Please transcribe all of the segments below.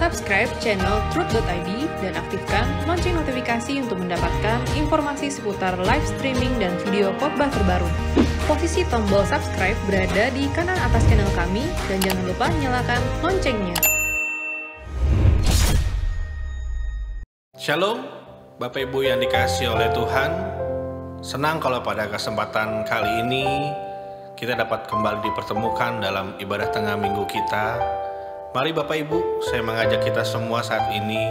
Subscribe channel Truth.id dan aktifkan lonceng notifikasi untuk mendapatkan informasi seputar live streaming dan video khotbah terbaru. Posisi tombol subscribe berada di kanan atas channel kami dan jangan lupa nyalakan loncengnya. Shalom, Bapak Ibu yang dikasihi oleh Tuhan. Senang kalau pada kesempatan kali ini kita dapat kembali dipertemukan dalam ibadah tengah minggu kita. Mari Bapak Ibu, saya mengajak kita semua saat ini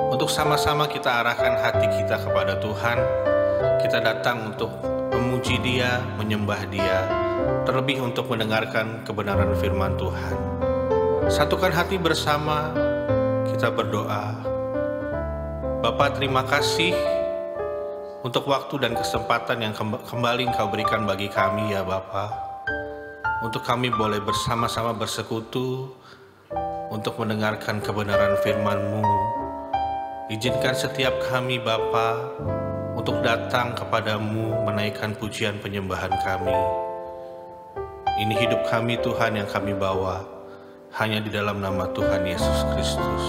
untuk sama-sama kita arahkan hati kita kepada Tuhan. Kita datang untuk memuji Dia, menyembah Dia, terlebih untuk mendengarkan kebenaran firman Tuhan. Satukan hati bersama, kita berdoa. Bapa, terima kasih untuk waktu dan kesempatan yang kembali Engkau berikan bagi kami ya Bapa, untuk kami boleh bersama-sama bersekutu untuk mendengarkan kebenaran firman-Mu. Izinkan setiap kami Bapa untuk datang kepadamu menaikkan pujian penyembahan kami. Ini hidup kami Tuhan yang kami bawa hanya di dalam nama Tuhan Yesus Kristus.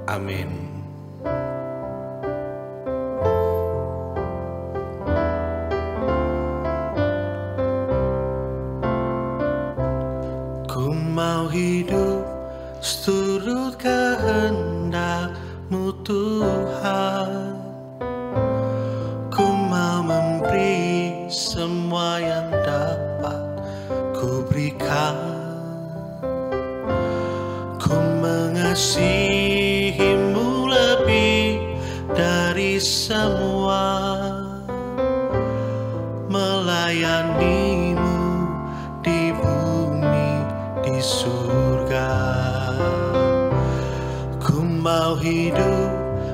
Amin. Ku mau hidup seturut kehendak-Mu Tuhan. Ku mau memberi semua yang dapat ku berikan. Ku mengasihi-Mu lebih dari semua, melayani-Mu di bumi, di surga. Ku mau hidup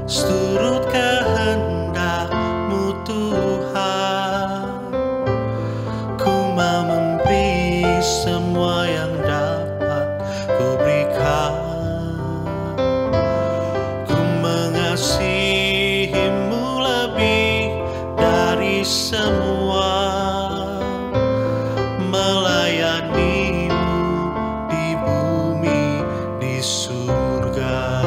seturut kehendak-Mu Tuhan. Ku mau memberi semua yang dapat ku berikan. Ku mengasihi-Mu lebih dari semua, melayani-Mu di bumi, di surga.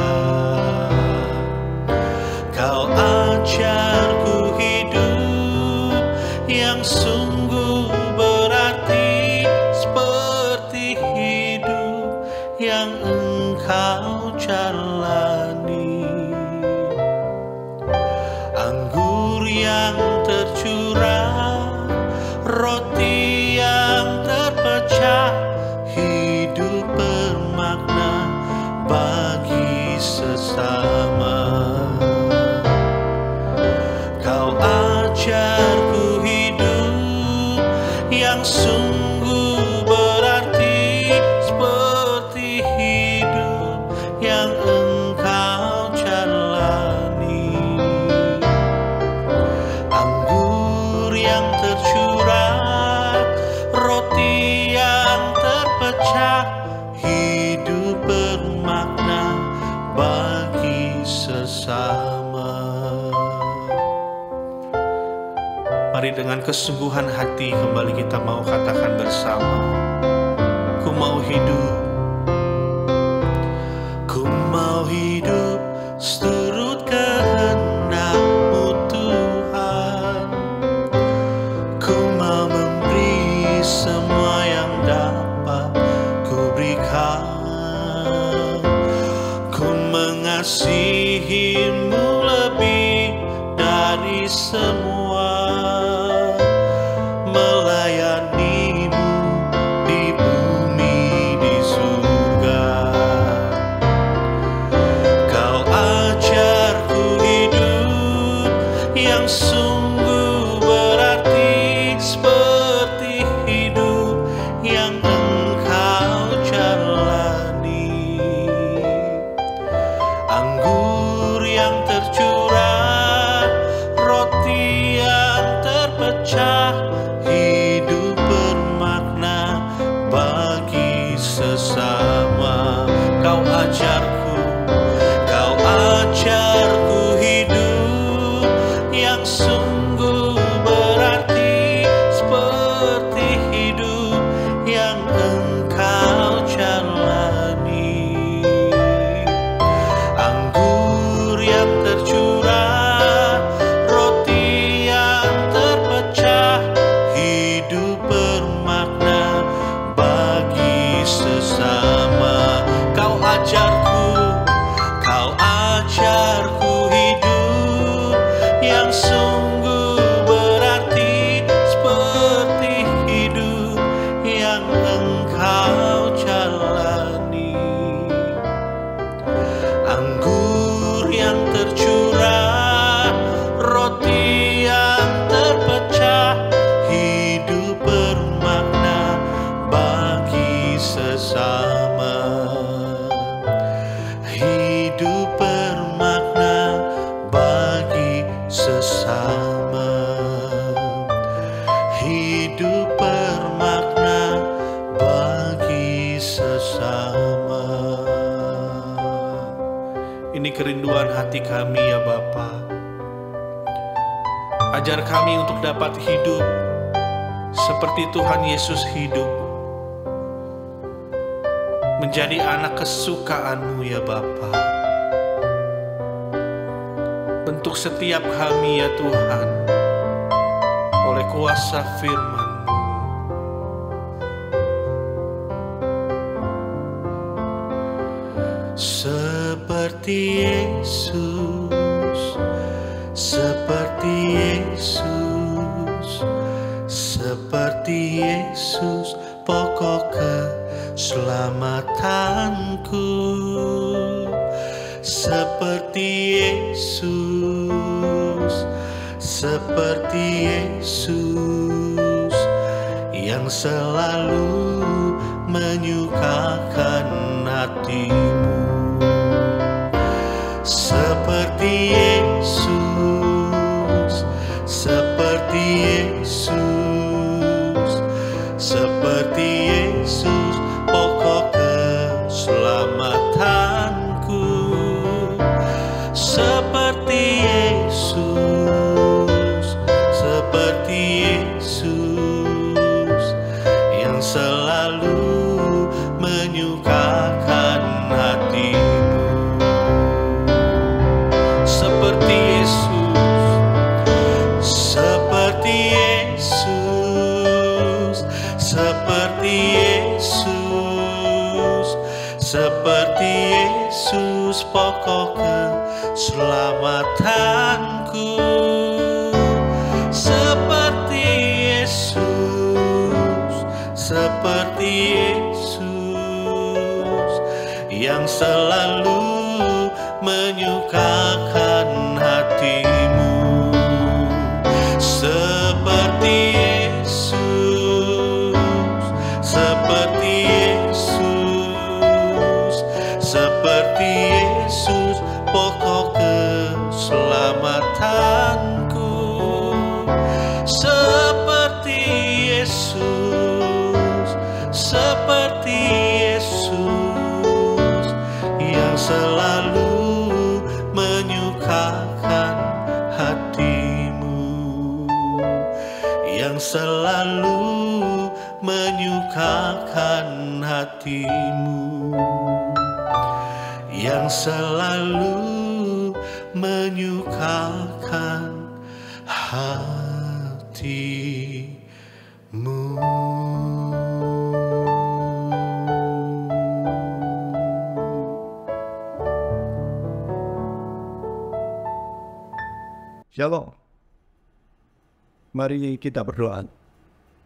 Kau ajarku hidup yang sungguh berarti, seperti hidup yang Engkau jalani. Anggur yang tercurah, roti yang terpecah, hidup bermakna bagi sesama. Kau ajarku hidup yang sungguh berarti, seperti hidup yang Engkau jalani. Anggur yang tercurah, roti yang terpecah, hidup bermakna bagi sesama. Mari dengan kesungguhan hati kembali kita mau katakan bersama. Ku mau hidup, ku mau hidup seturut kehendak-Mu Tuhan. Ku mau memberi semua yang dapat ku berikan. Ku mengasihi-Mu lebih dari semua, melayani-Mu di bumi, di surga. Kau ajarku hidup yang sungguh berarti, seperti hidup yang Engkau jalani. Anggur yang tercurah, roti yang terpecah, hidup bermakna bagi sesama. Kau ajarku hidup yang sungguh berarti, seperti hidup yang Engkau jalani. Ini kerinduan hati kami ya Bapa. Ajar kami untuk dapat hidup seperti Tuhan Yesus hidup, menjadi anak kesukaan-Mu ya Bapa. Bentuk setiap kami ya Tuhan oleh kuasa firman-Mu. Seperti Yesus, seperti Yesus, seperti Yesus, pokok keselamatanku. Seperti Yesus, seperti Yesus, yang selalu menyukakan hati-Mu. Seperti Yesus, seperti Yesus, seperti Yesus, pokok keselamatanku. Seperti Yesus, seperti Yesus, yang selalu menyukakan hati-Mu. Seperti Yesus, seperti Yesus, seperti Yesus, seperti Yesus, pokok keselamatanku. Seperti Yesus, seperti Yesus, yang selalu menyukakan hati-Mu. Seperti Yesus, seperti Yesus, seperti Yesus, pokok keselamatanku. Seperti Yesus, seperti Yesus, yang selalu menyukakan hati-Mu, yang selalu menyukakan hati-Mu, yang selalu menyukakan hati-Mu. Shalom. Mari kita berdoa.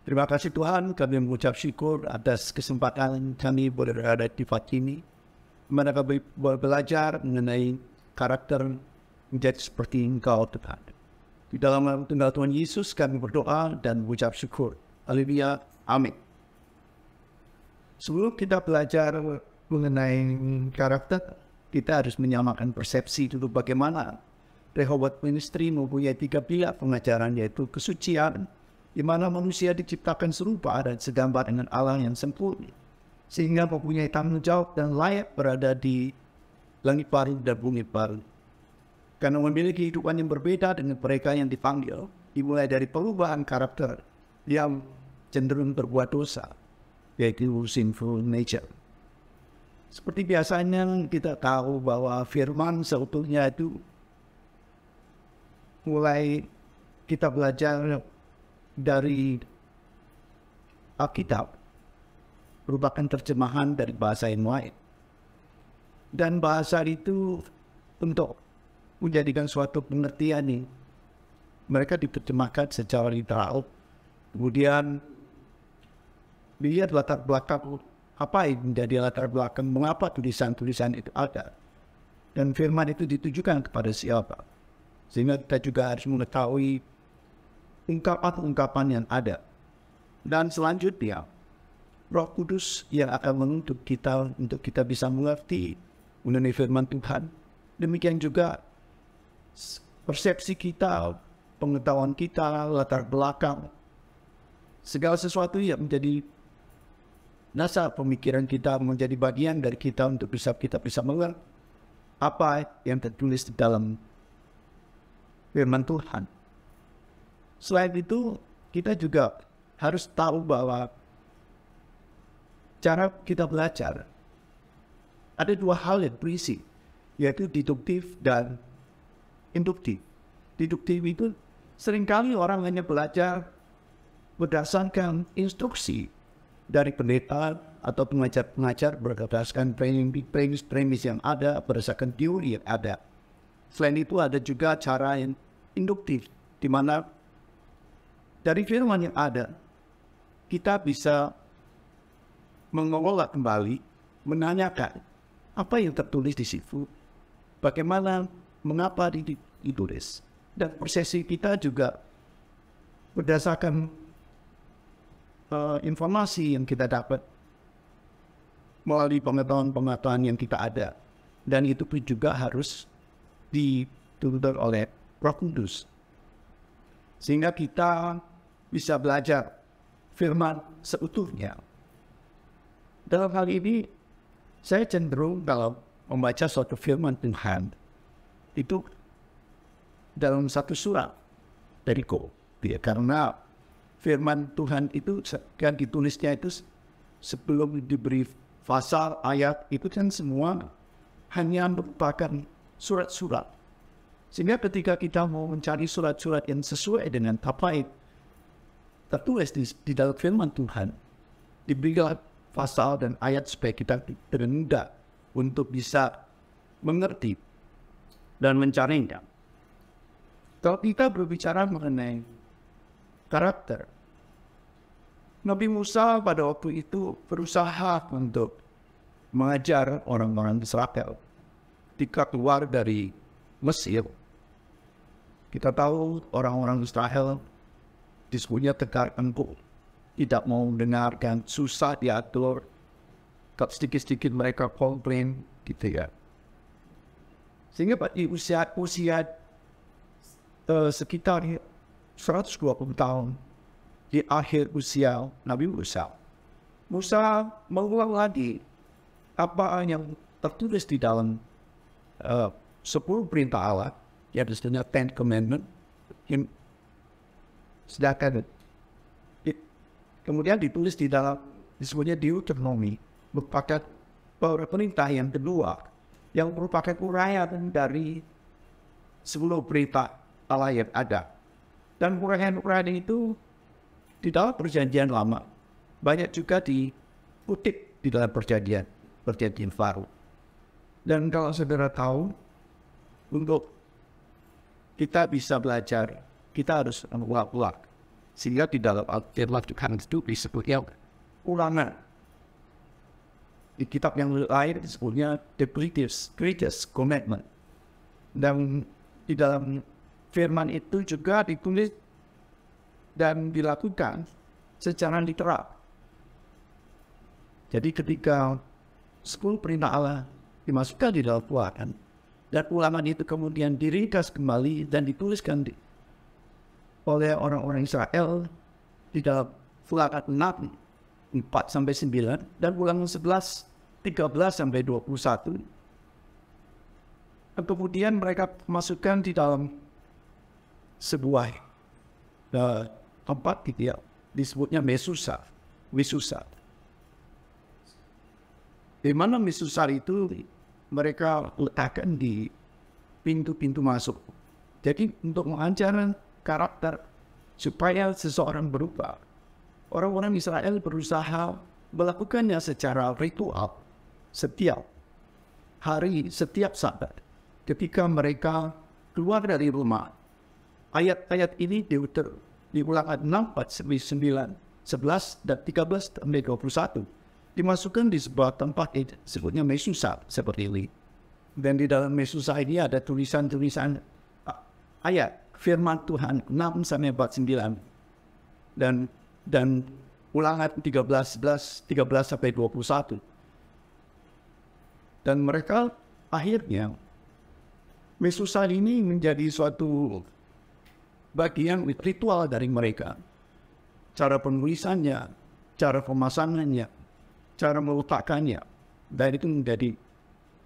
Terima kasih Tuhan, kami mengucap syukur atas kesempatan kami boleh berada di tempat ini, mana kami boleh belajar mengenai karakter menjadi seperti Engkau Tuhan. Di dalam nama tunggal Tuhan Yesus kami berdoa dan mengucap syukur. Haleluya. Amin. Sebelum kita belajar mengenai karakter, kita harus menyamakan persepsi dulu bagaimana Rehoboth Ministry mempunyai 3 pilar pengajaran, yaitu kesucian, di mana manusia diciptakan serupa dan segambar dengan Allah yang sempurna, sehingga mempunyai tanggung jawab dan layak berada di langit baru dan bumi baru. Karena memiliki kehidupan yang berbeda dengan mereka yang dipanggil, dimulai dari perubahan karakter yang cenderung berbuat dosa, yaitu sinful nature. Seperti biasanya kita tahu bahwa firman sebetulnya itu mulai kita belajar dari Alkitab, merupakan terjemahan dari bahasa yang lain. Dan bahasa itu untuk menjadikan suatu pengertian nih, mereka diterjemahkan secara literal. Kemudian dilihat latar belakang, apa yang menjadi latar belakang, mengapa tulisan-tulisan itu ada. Dan firman itu ditujukan kepada siapa. Sehingga kita juga harus mengetahui ungkapan-ungkapan yang ada. Dan selanjutnya, Roh Kudus yang akan menuntut kita untuk kita bisa mengerti mengenai firman Tuhan. Demikian juga persepsi kita, pengetahuan kita, latar belakang, segala sesuatu yang menjadi dasar pemikiran kita, menjadi bagian dari kita untuk kita bisa mengerti apa yang tertulis di dalam firman Tuhan. Selain itu, kita juga harus tahu bahwa cara kita belajar ada dua hal yang berisi, yaitu deduktif dan induktif. Deduktif itu seringkali orang hanya belajar berdasarkan instruksi dari pendeta atau pengajar-pengajar berdasarkan premis yang ada, berdasarkan teori yang ada. Selain itu ada juga cara yang induktif, di mana dari firman yang ada, kita bisa mengolah kembali, menanyakan apa yang tertulis di situ, bagaimana, mengapa ditulis. Dan persepsi kita juga berdasarkan informasi yang kita dapat melalui pengetahuan-pengetahuan yang kita ada. Dan itu pun juga harus dituntut oleh Roh Kudus. Sehingga kita bisa belajar firman seutuhnya. Dalam hal ini, saya cenderung kalau membaca suatu firman Tuhan, itu dalam satu surat dari karena firman Tuhan itu kan ditulisnya itu sebelum diberi pasal ayat itu kan semua hanya merupakan surat-surat. Sehingga ketika kita mau mencari surat-surat yang sesuai dengan apa yang tertulis di dalam firman Tuhan, diberilah pasal dan ayat supaya kita mudah untuk bisa mengerti dan mencarinya. Kalau kita berbicara mengenai karakter, Nabi Musa pada waktu itu berusaha untuk mengajar orang-orang Israel ketika keluar dari Mesir. Kita tahu orang-orang Israel disebutnya tegar tengkuk, tidak mau mendengarkan, susah diatur, sedikit-sedikit mereka komplain gitu ya. Sehingga pada usia sekitar 120 tahun di akhir usia Nabi Musa, mengulang lagi apa yang tertulis di dalam 10 perintah Allah, yang disebutnya Ten Commandment, sedangkan kemudian ditulis di dalam disebutnya Deuteronomy, merupakan perintah yang kedua yang merupakan uraian dari 10 perintah Allah yang ada. Dan uraian-uraian itu di dalam perjanjian lama banyak juga dikutip di dalam perjanjian baru. Dan kalau saudara tahu, untuk kita bisa belajar, kita harus mengulang-ulang. Sehingga di dalam firman Tuhan itu disebutnya ulangan. Di kitab yang lain disebutnya the greatest commandment. Dan di dalam firman itu juga ditulis dan dilakukan secara literal. Jadi ketika 10 perintah Allah dimasukkan di dalam ulangan, dan ulangan itu kemudian diringkas kembali dan dituliskan oleh orang-orang Israel di dalam ulangan 6, 4-9, dan ulangan 11, 13-21. Dan kemudian mereka masukkan di dalam sebuah tempat gitu ya, disebutnya Mesusa. Di mana Mesusa itu mereka letakkan di pintu-pintu masuk. Jadi untuk mengajarkan karakter supaya seseorang berubah, orang-orang Israel berusaha melakukannya secara ritual setiap hari, setiap Sabat. Ketika mereka keluar dari rumah, ayat-ayat ini di ulangan 6, 4, 9, 11, dan 13-21 dimasukkan di sebuah tempat disebutnya Mesusa seperti ini. Dan di dalam Mesusa ini ada tulisan-tulisan ayat firman Tuhan 6-9 dan ulangan 13-11, 13-21. Dan mereka akhirnya Mesusa ini menjadi suatu bagian ritual dari mereka. Cara penulisannya, cara pemasangannya, cara meletakkannya, dan itu menjadi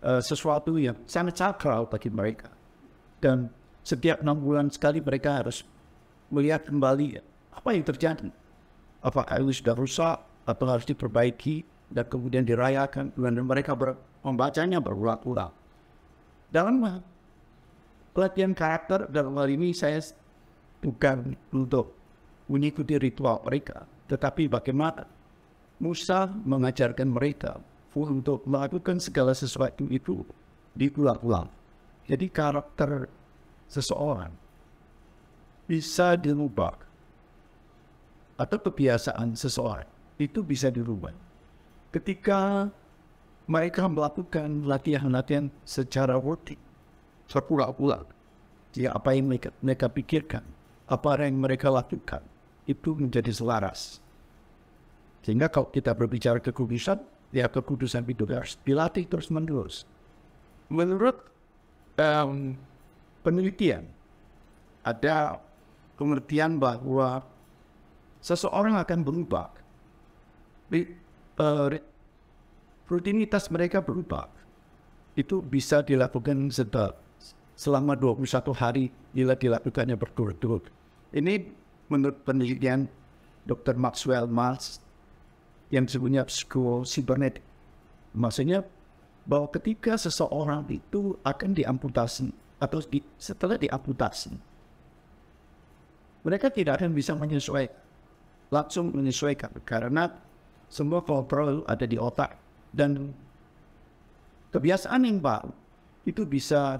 sesuatu yang sangat sakral bagi mereka. Dan setiap 6 bulan sekali mereka harus melihat kembali apa yang terjadi. Apakah itu sudah rusak atau harus diperbaiki dan kemudian dirayakan. Dan mereka membacanya berulang-ulang. Dalam pelatihan karakter dalam hal ini saya bukan untuk mengikuti ritual mereka, tetapi bagaimana Musa mengajarkan mereka untuk melakukan segala sesuatu itu diulang-ulang. Jadi karakter seseorang bisa dirubah atau kebiasaan seseorang itu bisa dirubah ketika mereka melakukan latihan-latihan secara rutin berulang-ulang. Ya, apa yang mereka pikirkan, apa yang mereka lakukan itu menjadi selaras. Sehingga kalau kita berbicara kekudusan, ya kekudusan itu harus dilatih terus-menerus. Menurut penelitian, ada pengertian bahwa seseorang akan berubah. Rutinitas mereka berubah. Itu bisa dilakukan selama 21 hari bila dilakukannya berturut-turut. Ini menurut penelitian Dr. Maxwell Maltz yang disebutnya psikocybernetik. Maksudnya bahwa ketika seseorang itu akan diamputasi atau setelah diamputasi, mereka tidak akan bisa langsung menyesuaikan karena semua kontrol ada di otak dan kebiasaan yang baru itu bisa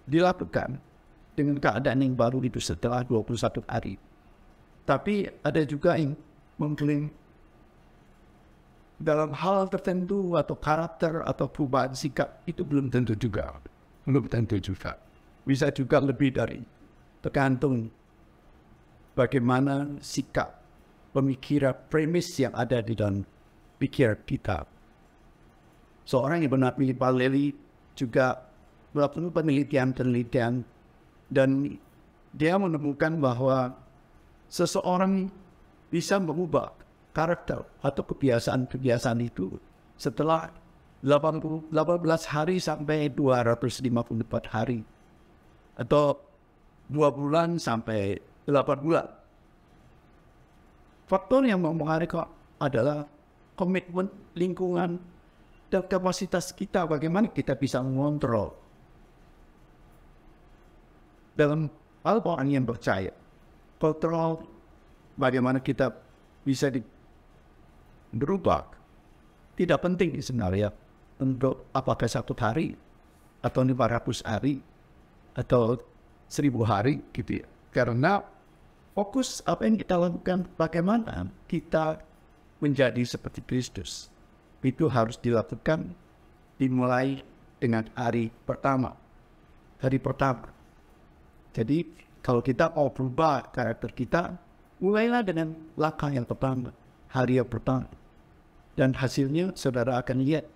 dilakukan dengan keadaan yang baru itu setelah 21 hari. Tapi ada juga yang mengklaim dalam hal tertentu atau karakter atau perubahan sikap itu belum tentu juga. Belum tentu juga. Bisa juga lebih dari tergantung bagaimana sikap, pemikiran, premis yang ada di dalam pikiran kita. Seorang yang bernama Philip Lely juga melakukan penelitian dan dia menemukan bahwa seseorang bisa mengubah karakter atau kebiasaan-kebiasaan itu setelah 18 hari sampai 254 hari atau 2 bulan sampai 8 bulan. Faktor yang mempengaruhi adalah komitmen lingkungan dan kapasitas kita, bagaimana kita bisa mengontrol. Dalam hal orang yang percaya, kontrol bagaimana kita bisa berubah tidak penting sebenarnya untuk apakah 1 hari atau 500 hari atau 1000 hari gitu ya. Karena fokus apa yang kita lakukan, bagaimana kita menjadi seperti Kristus, itu harus dilakukan dimulai dengan hari pertama. Hari pertama. Jadi kalau kita mau berubah karakter kita, mulailah dengan langkah yang pertama, hari yang pertama. Dan hasilnya saudara akan lihat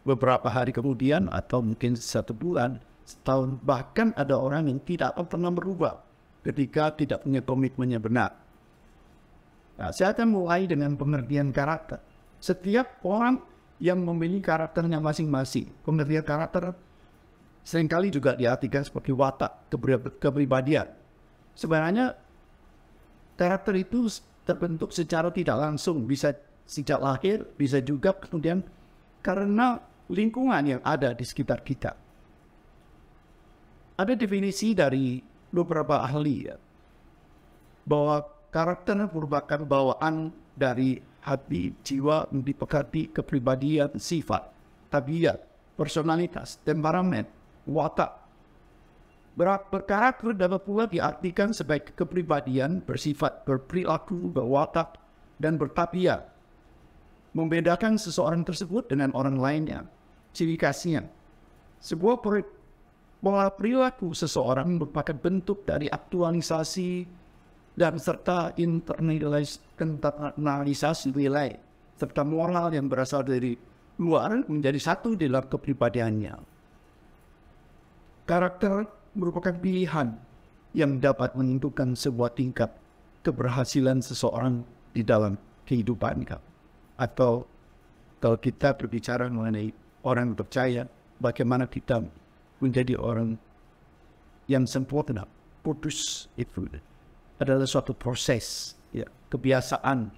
beberapa hari kemudian atau mungkin 1 bulan, setahun, bahkan ada orang yang tidak pernah berubah ketika tidak punya komitmen yang benar. Nah, saya akan mulai dengan pengertian karakter. Setiap orang yang memiliki karakternya masing-masing. Pengertian karakter seringkali juga diartikan seperti watak, kepribadian. Sebenarnya karakter itu terbentuk secara tidak langsung, bisa sejak lahir, bisa juga kemudian karena lingkungan yang ada di sekitar kita. Ada definisi dari beberapa ahli ya, bahwa karakter merupakan bawaan dari hati, jiwa, dipekerti, kepribadian, sifat, tabiat, personalitas, temperamen, watak. Berkarakter dapat pula diartikan sebagai kepribadian, bersifat, berperilaku, berwatak, dan bertabiat. Membedakan seseorang tersebut dengan orang lainnya. Ciri khasnya. Sebuah pola perilaku seseorang merupakan bentuk dari aktualisasi dan serta internalisasi nilai serta moral yang berasal dari luar menjadi satu dalam kepribadiannya. Karakter merupakan pilihan yang dapat menentukan sebuah tingkat keberhasilan seseorang di dalam kehidupan. Atau kalau kita berbicara mengenai orang percaya, bagaimana kita menjadi orang yang sempurna, kudus itu adalah suatu proses, ya, kebiasaan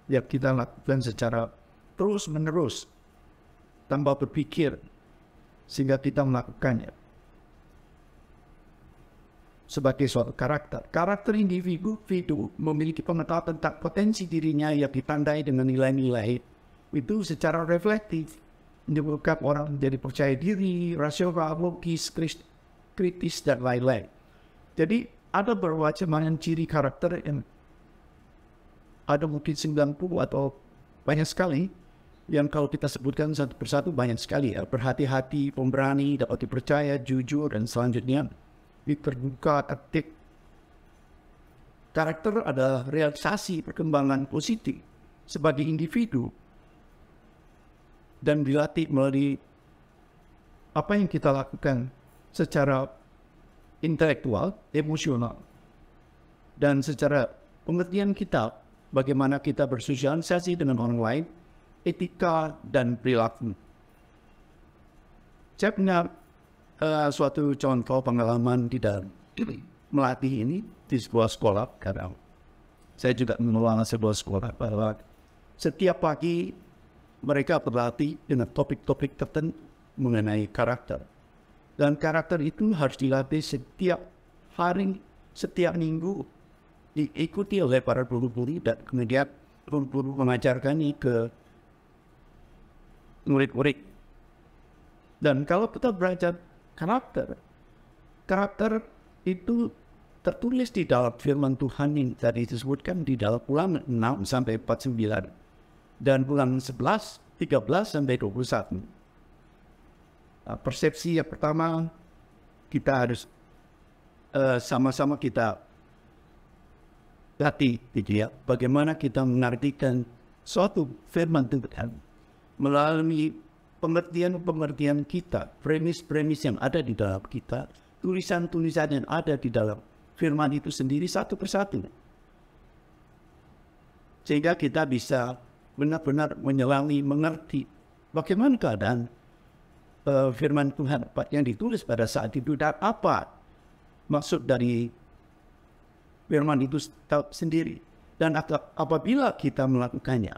yang kita lakukan secara terus-menerus tanpa berpikir sehingga kita melakukannya sebagai suatu karakter. Karakter individu memiliki pengetahuan tentang potensi dirinya yang ditandai dengan nilai-nilai itu secara reflektif, menyebabkan orang menjadi percaya diri, rasional, logis, kritis, dan lain-lain. Jadi ada bermacam-macam ciri karakter yang ada mungkin 90 atau banyak sekali yang kalau kita sebutkan satu persatu banyak sekali ya. Berhati-hati, pemberani, dapat dipercaya, jujur, dan selanjutnya terbuka, tertib. Karakter adalah realisasi perkembangan positif sebagai individu dan dilatih melalui apa yang kita lakukan secara intelektual, emosional, dan secara pengertian kita, bagaimana kita bersosialisasi dengan orang lain, etika, dan perilaku. Saya punya suatu contoh pengalaman di dalam melatih ini di sebuah sekolah, karena saya juga mengelola sebuah sekolah, bahwa setiap pagi mereka berlatih dengan topik-topik tertentu mengenai karakter. Dan karakter itu harus dilatih setiap hari, setiap minggu, diikuti oleh para guru-guru dan kemudian guru-guru mengajarkannya ke murid-murid. Dan kalau kita belajar karakter itu tertulis di dalam firman Tuhan yang tadi disebutkan di dalam Ulangan 6 sampai 49 dan Ulangan 11, 13 sampai 21. Persepsi yang pertama, kita harus sama-sama kita latih, gitu ya, bagaimana kita mengartikan suatu firman Tuhan melalui pengertian-pengertian kita, premis-premis yang ada di dalam kita, tulisan-tulisan yang ada di dalam firman itu sendiri satu persatu. Sehingga kita bisa benar-benar menyelami, mengerti bagaimana keadaan firman Tuhan yang ditulis pada saat itu dan apa maksud dari firman itu sendiri. Dan apabila kita melakukannya,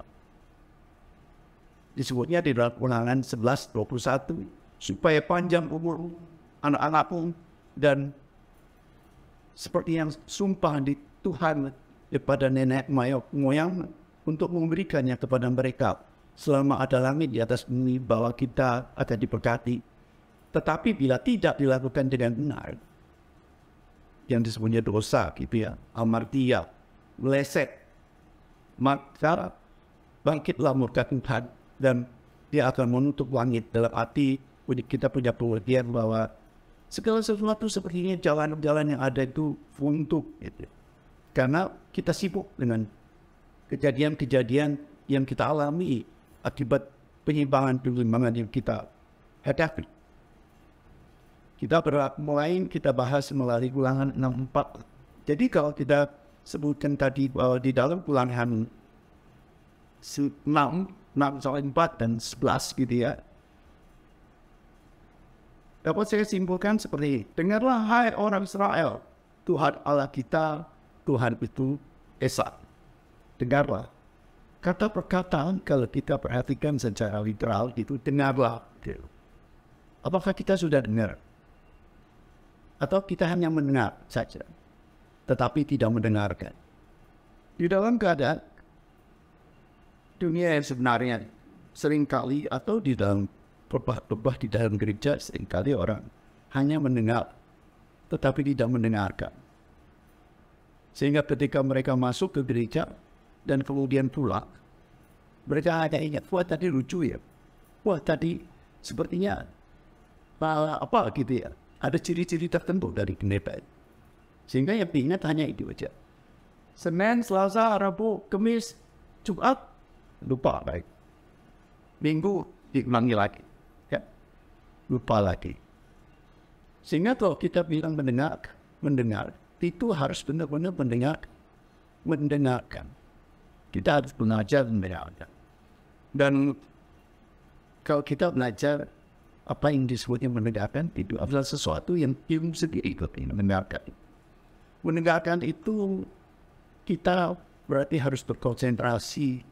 disebutnya di dalam Ulangan 11:21, supaya panjang umur anak-anakmu dan seperti yang sumpah di Tuhan kepada nenek moyang untuk memberikannya kepada mereka selama ada langit di atas bumi, bahwa kita akan diberkati. Tetapi bila tidak dilakukan dengan benar, yang disebutnya dosa, gitu ya, amartia, meleset, maka bangkitlah murka Tuhan dan dia akan menutup langit. Dalam arti kita punya pengertian bahwa segala sesuatu sepertinya jalan-jalan yang ada itu untuk, gitu. Karena kita sibuk dengan kejadian-kejadian yang kita alami akibat penyimpangan yang kita hadapi. Kita kita bahas melalui Ulangan 6:4. Jadi kalau kita sebutkan tadi bahwa di dalam Ulangan 6:4 dan 11, gitu ya, dapat saya simpulkan seperti ini. Dengarlah hai orang Israel, Tuhan Allah kita, Tuhan itu Esa. Dengarlah. Kata perkataan kalau kita perhatikan secara literal itu dengarlah. Apakah kita sudah dengar? Atau kita hanya mendengar saja, tetapi tidak mendengarkan? Di dalam keadaan dunia yang sebenarnya seringkali atau di dalam khotbah di dalam gereja seringkali orang hanya mendengar, tetapi tidak mendengarkan. Sehingga ketika mereka masuk ke gereja dan kemudian pulang, mereka hanya ingat, wah tadi lucu ya, wah tadi sepertinya apa gitu ya, ada ciri-ciri tertentu dari pendeta. Sehingga yang diingat hanya itu aja. Senin, Selasa, Rabu, Kamis, Jumat, lupa baik. Minggu diulangi lagi, ya, lupa lagi. Sehingga kalau kita bilang mendengar, itu harus benar-benar mendengarkan. Kita harus belajar mendengarkan. Dan kalau kita belajar apa yang disebutnya mendengarkan itu adalah sesuatu yang ilmu sendiri mendengarkan. Mendengarkan itu kita berarti harus berkonsentrasi,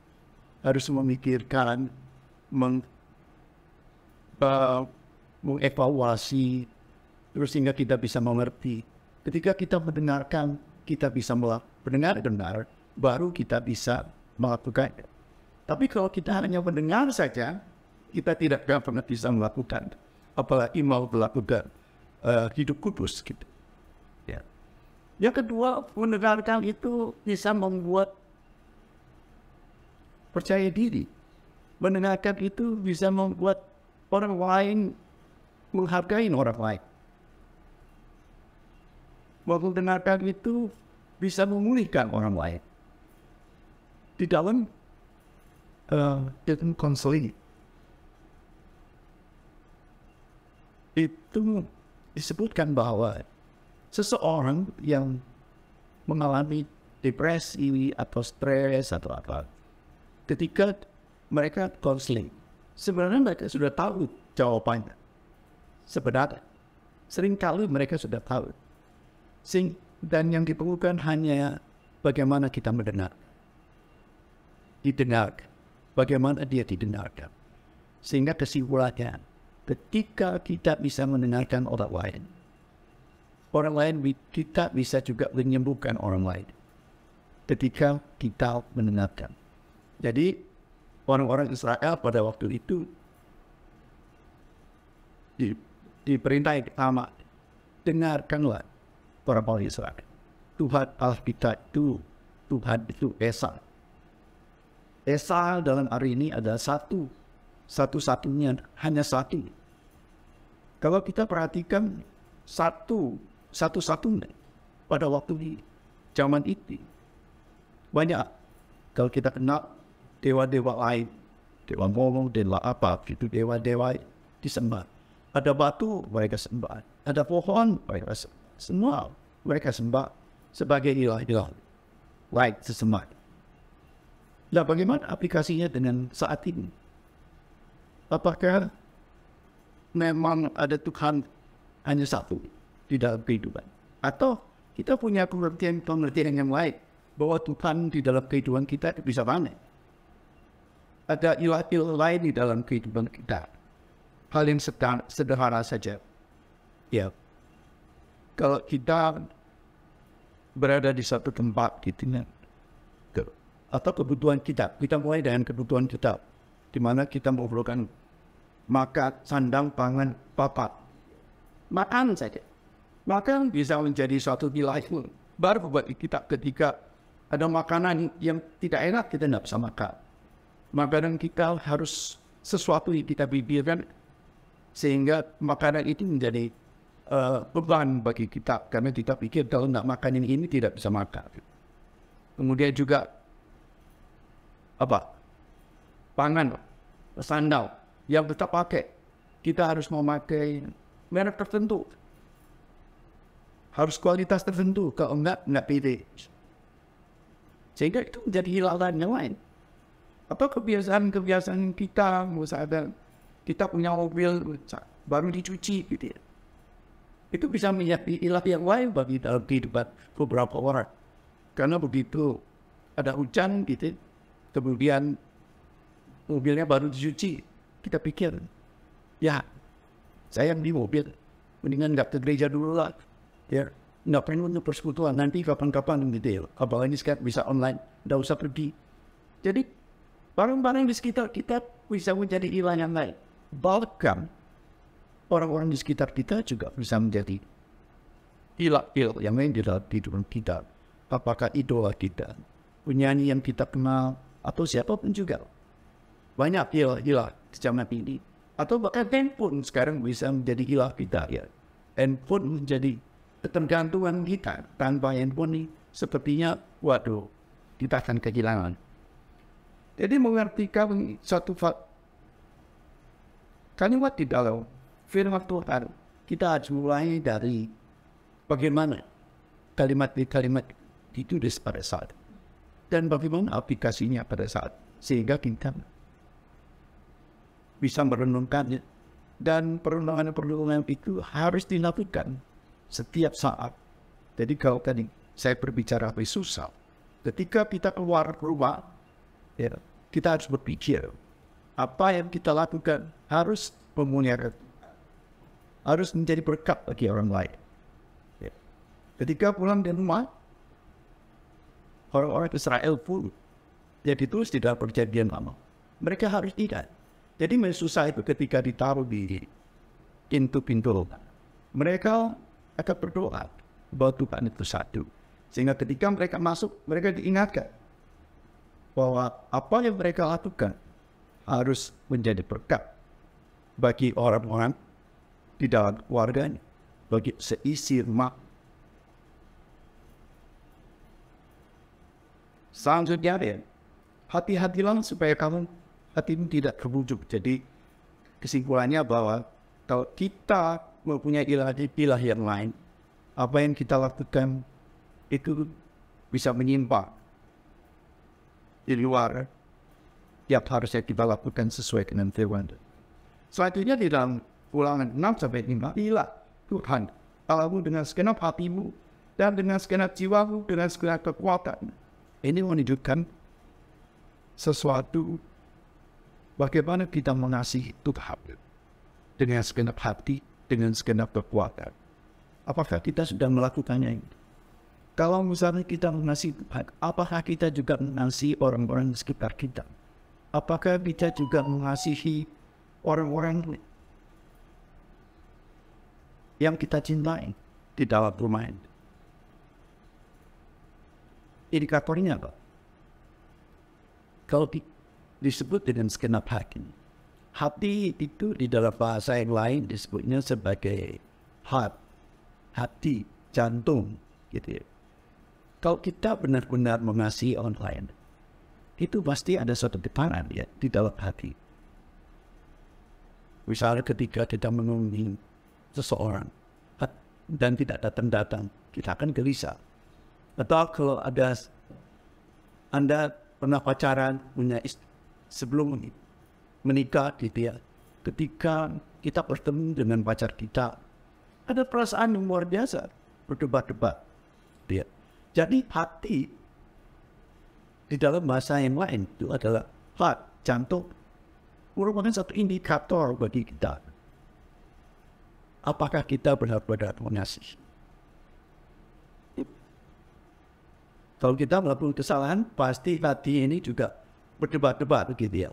harus memikirkan, mengevaluasi, terus sehingga kita bisa mengerti. Ketika kita mendengarkan, kita bisa mendengar, baru kita bisa melakukan. Tapi kalau kita hanya mendengar saja, kita tidak pernah bisa melakukan, apalagi mau melakukan hidup kudus gitu. Ya. Yang kedua, mendengarkan itu bisa membuat percaya diri. Mendengarkan itu bisa membuat orang lain menghargai orang lain. Mendengarkan itu bisa memulihkan orang lain. Di dalam konseling itu disebutkan bahwa seseorang yang mengalami depresi atau stres atau apa, ketika mereka konseling, sebenarnya mereka sudah tahu jawabannya. Sebenarnya, seringkali mereka sudah tahu. Dan yang diperlukan hanya bagaimana kita mendengar. Didengarkan. Bagaimana dia didengarkan. Sehingga kesimpulannya, ketika kita bisa mendengarkan orang lain kita bisa juga menyembuhkan orang lain. Ketika kita mendengarkan. Jadi, orang-orang Israel pada waktu itu diperintah yang pertama, dengarkanlah orang Israel. Tuhan Allah kita itu, Tuhan itu Esa. Esa dalam hari ini adalah satu-satunya, hanya satu. Kalau kita perhatikan satu-satunya pada waktu di zaman itu, banyak. Kalau kita kenal dewa-dewa lain, dewa ngomong, dewa apa, itu dewa-dewa disembah. Ada batu, mereka sembah. Ada pohon, mereka sembah. Semua mereka sembah sebagai ilah-ilah lain sesembat. Nah, bagaimana aplikasinya dengan saat ini? Apakah memang ada Tuhan hanya satu di dalam kehidupan? Atau kita punya pengertian yang lain bahwa Tuhan di dalam kehidupan kita bisa banyak? Ada ilah-ilah lain di dalam kehidupan kita. Hal yang sederhana saja. Ya, kalau kita berada di satu tempat gitu, atau kebutuhan kita mulai dengan kebutuhan kita, di mana kita memerlukan makan, sandang, pangan, papan. Makan saja. Makan bisa menjadi suatu nilai baru buat kita ketika ada makanan yang tidak enak, kita tidak bisa makan. Makanan kita harus sesuatu yang kita pikirkan sehingga makanan itu menjadi beban bagi kita, karena kita pikir kalau tidak makan ini tidak bisa makan. Kemudian juga pangan, sandal yang kita pakai, kita harus memakai merek tertentu, harus kualitas tertentu, kalau enggak pilih. Sehingga itu menjadi hilangan yang lain. Atau kebiasaan kita, misalnya kita punya mobil baru dicuci gitu ya. Itu bisa menjadi ilah yang lain bagi dalam kehidupan beberapa orang. Karena begitu ada hujan gitu, kemudian mobilnya baru dicuci, kita pikir, ya saya yang di mobil, mendingan nggak ke gereja dulu lah, ya nggak perlu untuk persekutuan, nanti kapan-kapan gitu ya. Apalagi sekarang bisa online, nggak usah pergi. Jadi barang-barang di sekitar kita bisa menjadi ilah yang lain. Bahkan orang-orang di sekitar kita juga bisa menjadi ilah-ilah yang lain di dalam kehidupan kita. Apakah idola kita, penyanyi yang kita kenal, atau siapapun juga. Banyak ilah-ilah di zaman ini. Atau bahkan handphone sekarang bisa menjadi ilah kita. Ya. Handphone menjadi ketergantungan kita. Tanpa handphone ini sepertinya, waduh, kita akan kehilangan. Jadi mengartikan satu kalimat di dalam firman Tuhan, kita harus mulai dari bagaimana kalimat ditulis pada saat dan bagaimana aplikasinya pada saat, sehingga kita bisa merenungkannya Dan perlindungan-perlindungan itu harus dilakukan setiap saat. Jadi kalau tadi saya berbicara lebih susah, ketika kita keluar rumah, ya, kita harus berpikir apa yang kita lakukan harus memuliakan, harus menjadi berkat bagi orang lain. Ya. Ketika pulang dari rumah, orang-orang Israel pun yang ditulis di dalam perjanjian lama, mereka harus ingat. Jadi susah itu ketika ditaruh di pintu-pintu rumah. Mereka akan berdoa bahwa Tuhan itu satu. Sehingga ketika mereka masuk, mereka diingatkan bahwa apa yang mereka lakukan harus menjadi berkat bagi orang-orang di dalam keluarganya, bagi seisi rumah. Selanjutnya, hati-hatilah supaya hatimu tidak terbujuk. Jadi kesimpulannya bahwa kalau kita mempunyai ilah yang lain, apa yang kita lakukan itu bisa menyimpang di luar yang harusnya kita lakukan sesuai dengan firman. Selanjutnya di dalam Ulangan 6-5, ilah Tuhan Allahmu dengan segenap hatimu dan dengan segenap jiwamu, dengan segenap kekuatan. Ini menunjukkan sesuatu bagaimana kita mengasihi Tuhan dengan segenap hati, dengan segenap kekuatan. Apakah kita sudah melakukannya ini? Kalau misalnya kita mengasihi Tuhan, apakah kita juga mengasihi orang-orang di sekitar kita? Apakah kita juga mengasihi orang-orang yang kita cintai di dalam rumah ini? Indikatornya apa? Kalau disebut dengan segenap hati. Hati itu di dalam bahasa yang lain disebutnya sebagai hati, jantung, gitu ya. Kalau kita benar-benar mengasihi orang lain, itu pasti ada suatu getaran ya di dalam hati. Misalnya ketika kita mengunjungi seseorang dan tidak datang-datang, kita akan gelisah. Atau kalau Anda pernah pacaran, punya istri, sebelum menikah gitu ya, ketika kita bertemu dengan pacar kita, ada perasaan yang luar biasa, berdebat-debat. Ya. Jadi hati di dalam bahasa yang lain itu adalah jantung, merupakan satu indikator bagi kita. Apakah kita benar-benar mengasihi? Kalau kita melakukan kesalahan, pasti hati ini juga berdebat-debat begitu ya.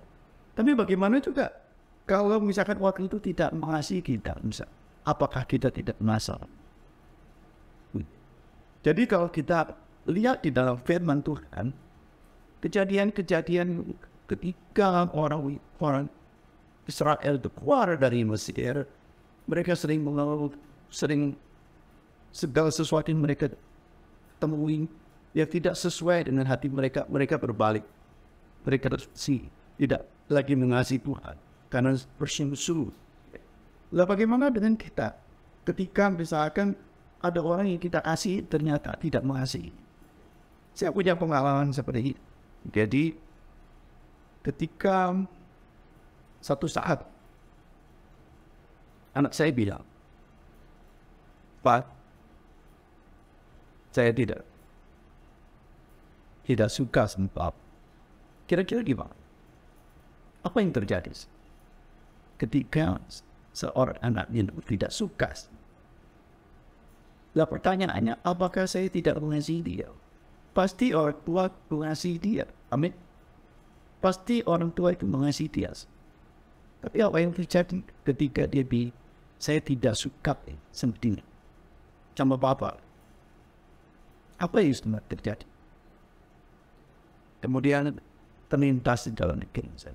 Tapi bagaimana juga kalau misalkan waktu itu tidak mengasihi kita, misalnya, apakah kita tidak merasa? Jadi kalau kita lihat di dalam firman Tuhan, kejadian-kejadian ketika orang Israel itu keluar dari Mesir, mereka sering mengeluh, segala sesuatu yang mereka temui yang tidak sesuai dengan hati mereka, mereka berbalik. Mereka tidak lagi mengasihi Tuhan karena bersungguh-sungguh. Lah bagaimana dengan kita? Ketika misalkan ada orang yang kita kasih ternyata tidak mengasihi. Saya punya pengalaman seperti itu. Jadi ketika satu saat anak saya bilang, Pak, saya tidak suka sama Pak. Kira-kira gimana? Apa yang terjadi ketika seorang anak itu tidak suka? Lah pertanyaannya, apakah saya tidak mengasihi dia? Pasti orang tua mengasihi dia. Amin. Pasti orang tua itu mengasihi dia. Tapi apa yang terjadi ketika dia bilang, saya tidak suka sama sama Bapak? Apa yang sebenarnya terjadi? Kemudian terlintas di dalam pikiran saya.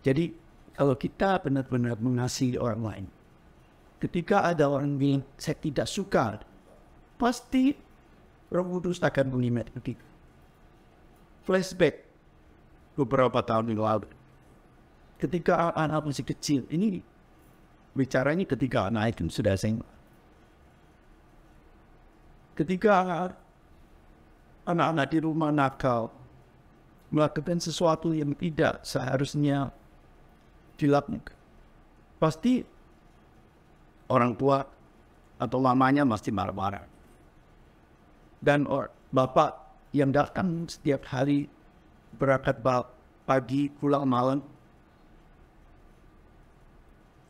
Jadi kalau kita benar-benar mengasihi orang lain, ketika ada orang bilang saya tidak suka, pasti Roh Kudus akan mengingat kita. Flashback beberapa tahun yang lalu, ketika anak masih kecil, ini bicaranya ketika anak itu sudah SMA. Ketika anak-anak di rumah nakal melakukan sesuatu yang tidak seharusnya dilakukan, pasti orang tua atau mamanya masih marah-marah. Dan bapak yang datang setiap hari berangkat pagi pulang malam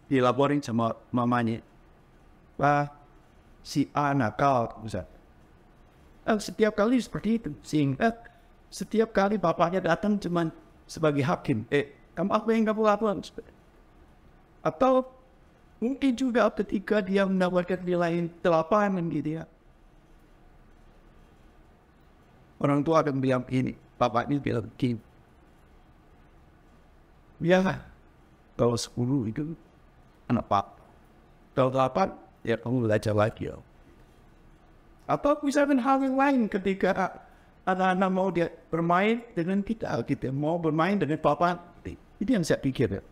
dilaporin sama mamanya, "Pak, si A nakal." Setiap kali seperti itu, sehingga setiap kali bapaknya datang cuman sebagai hakim, kamu apa yang kamu lakukan? Atau mungkin juga ketika dia menawarkan nilai 8 gitu ya, orang tua akan bilang ini, bapaknya bilang begini, ya kalau 10 itu anak pak, kalau 8 ya kamu belajar lagi ya. Atau misalkan hal yang lain ketika anak-anak mau dia bermain dengan kita mau bermain dengan papa, itu yang saya pikir ya.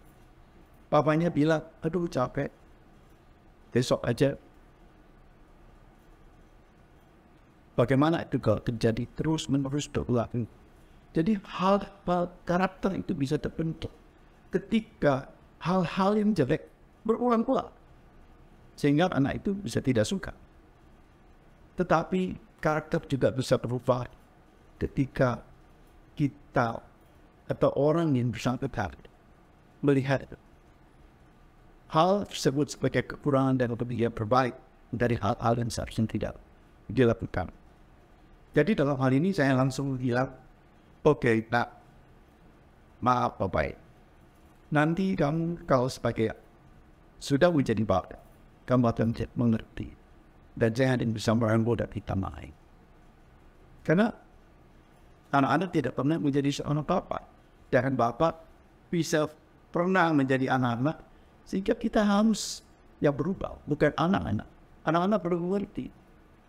Papanya bilang, aduh capek, besok aja. Bagaimana itu kalau terjadi terus-menerus berulang? Jadi hal karakter itu bisa terbentuk ketika hal-hal yang jelek berulang-ulang. Sehingga anak itu bisa tidak suka. Tetapi karakter juga bisa berubah ketika kita atau orang yang bersangkutan melihat hal tersebut sebagai kekurangan dan kelebihan terbaik dari hal-hal yang seharusnya tidak dilakukan. Jadi dalam hal ini saya langsung bilang, oke, nak, maaf Bapak, nanti kamu kalau sebagai sudah menjadi bapak, kamu akan mengerti. Dan saya ada bisa merangkul dan kita main. Karena anak-anak tidak pernah menjadi seorang bapak. Dan bapak bisa pernah menjadi anak-anak, sehingga kita harus yang berubah, bukan anak-anak. Anak-anak perlu mengerti.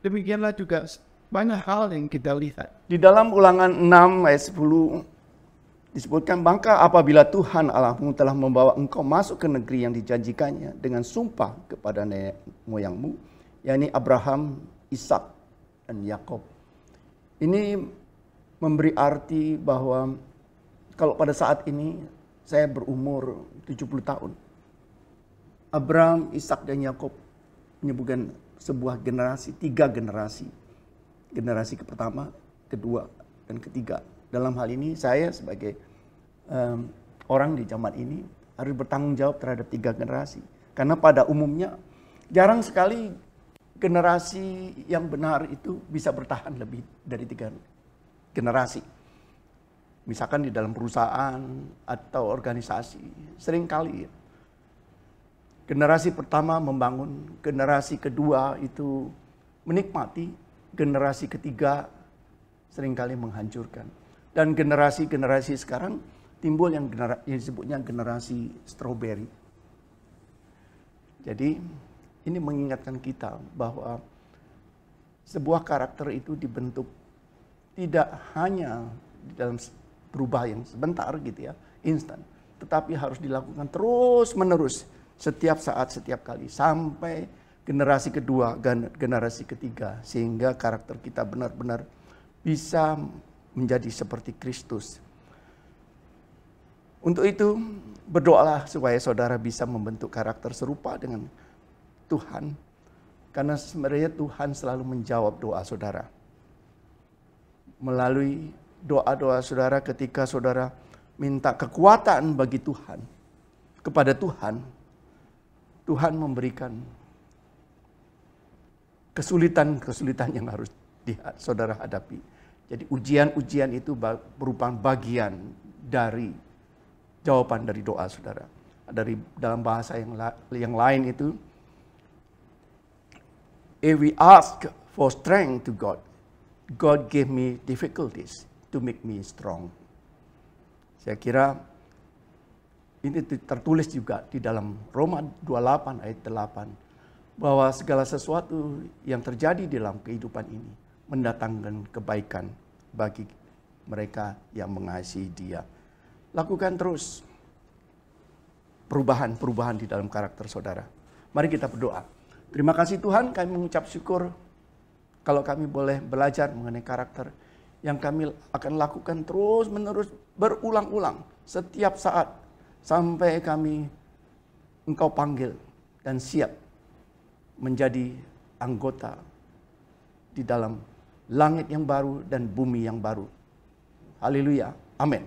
Demikianlah juga banyak hal yang kita lihat. Di dalam Ulangan 6 ayat 10 disebutkan, maka apabila Tuhan Allahmu telah membawa engkau masuk ke negeri yang dijanjikannya dengan sumpah kepada nenek moyangmu, yakni Abraham, Ishak, dan Yakob. Ini memberi arti bahwa kalau pada saat ini saya berumur 70 tahun. Abraham, Ishak, dan Yakob menyebutkan sebuah generasi, 3 generasi. Generasi pertama, kedua, dan ketiga. Dalam hal ini saya sebagai orang di zaman ini harus bertanggung jawab terhadap 3 generasi. Karena pada umumnya jarang sekali generasi yang benar itu bisa bertahan lebih dari 3 generasi. Misalkan di dalam perusahaan atau organisasi, seringkali generasi pertama membangun, generasi kedua itu menikmati, generasi ketiga seringkali menghancurkan. Dan generasi-generasi sekarang timbul yang disebutnya generasi strawberry. Jadi ini mengingatkan kita bahwa sebuah karakter itu dibentuk tidak hanya di dalam berubah yang sebentar gitu ya, instan. Tetapi harus dilakukan terus-menerus setiap saat, setiap kali. Sampai generasi kedua, generasi ketiga. Sehingga karakter kita benar-benar bisa menjadi seperti Kristus. Untuk itu berdoalah supaya saudara bisa membentuk karakter serupa dengan Tuhan. Karena sebenarnya Tuhan selalu menjawab doa saudara. Melalui doa-doa saudara ketika saudara minta kekuatan bagi Tuhan. Kepada Tuhan, Tuhan memberikan kesulitan-kesulitan yang harus saudara hadapi. Jadi ujian-ujian itu merupakan bagian dari jawaban dari doa saudara. Dari dalam bahasa yang lain itu, if we ask for strength to God, God gave me difficulties to make me strong. Saya kira ini tertulis juga di dalam Roma 28 ayat 8. Bahwa segala sesuatu yang terjadi dalam kehidupan ini mendatangkan kebaikan bagi mereka yang mengasihi Dia. Lakukan terus perubahan-perubahan di dalam karakter saudara. Mari kita berdoa. Terima kasih Tuhan, kami mengucap syukur kalau kami boleh belajar mengenai karakter yang kami akan lakukan terus-menerus berulang-ulang setiap saat sampai kami engkau panggil dan siap menjadi anggota di dalam langit yang baru dan bumi yang baru. Haleluya. Amin.